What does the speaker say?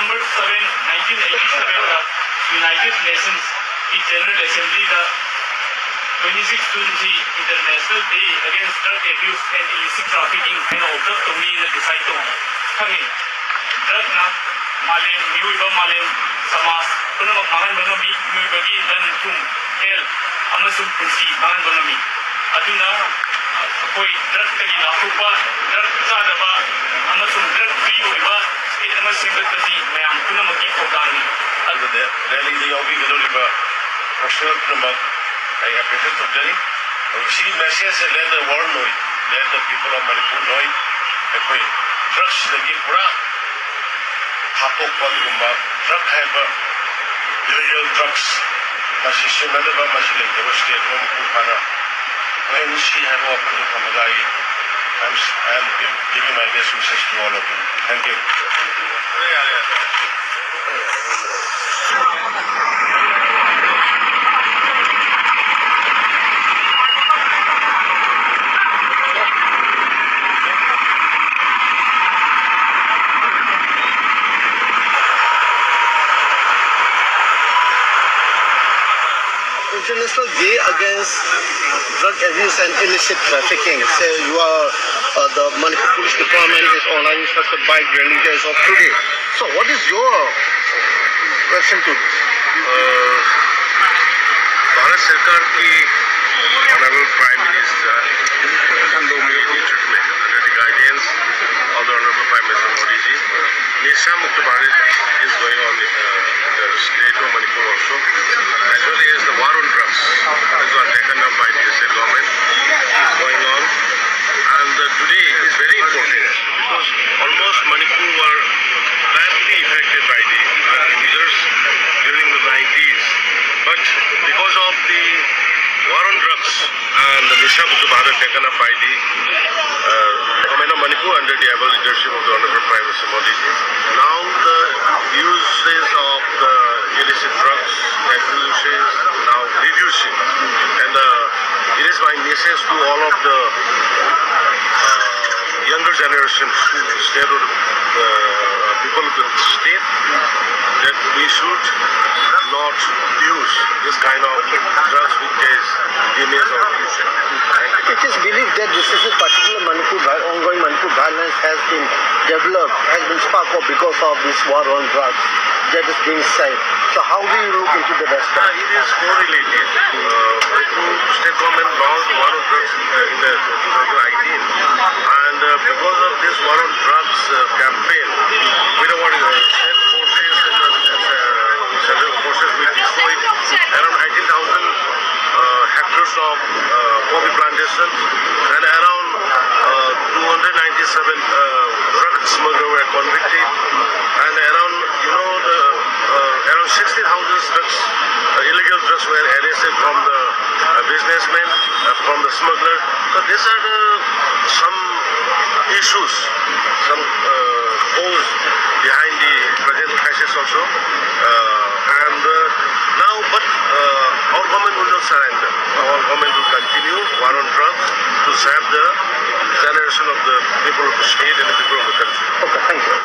Number 7 1987 का United Nations की General Assembly का 26 June International Day Against Drug Abuse and Illicit Trafficking and observe तौनी decide तौन खंगे ड्रग ना मालेम मिउइबा मालेम समाज पुनमक मांगन बंगमी मिउइबगी लन तुम हेल्थ अमसुम पुंसी मांगन बंगमी अदुना कोई ड्रग तगी नाफुपा ड्रग चादबा अमसुम ड्रग फ्री ओइबा स्टेट अमा सेंगतबसी मयाम पुनमकी थौदानी अदुदे रैली द योगी गलोलिबा पर्सनल पुनमक I appreciate totally. See message let the world know it. Let the people of Manipur know it. Ekoi drugs lagi pura hapok padugumba drug haiba illegal drugs masi sunada ba masi like the state Manipur kana when she have opened the kamagai I am giving my best wishes to all of you. Thank you. International Day Against Drug Abuse and Illicit Trafficking. So you are the Manipur Police Department is organizing such a bike rally as of today. So what is your reaction to this? Bharat सरकार की Honorable Prime Minister under the guidance of the Honorable Prime Minister Modi ji, Nisha Mukta Bharat is going on in the state of Manipur also. Actually, is the war on drugs is taken up by the state government is going on, and today is very important because almost Manipur were badly affected by the measures during the 90s, but because of the war on drugs and the Nisha Mukta Bharat taken up by the government of Manipur under the able leadership of the Honorable Prime Minister Modi ji, now the uses of the illicit drugs abuses now reducing, and it is my message to all of the younger generations who stay with people of the state that we should not use this kind of drugs which is damages our future. It is believed that this is a particular ongoing Manipur violence has been developed, has been sparked up because of this war on drugs that is being said. So how do you look into the response? It is correlated. State government launched war on drugs in 2019, and because of this war on drugs campaign, we know what state forces and central forces we destroyed around 18,000 hectares of coffee plantations, and around 297 drug smugglers were convicted, and around around 60,000 drugs, illegal drugs were arrested from the businessmen, from the smuggler. So these are some issues, some cause behind the present crisis also. And now, but our government will not surrender. Our government will continue war on drugs to save the generation of the people of the state and the people of the country. Okay, thank you.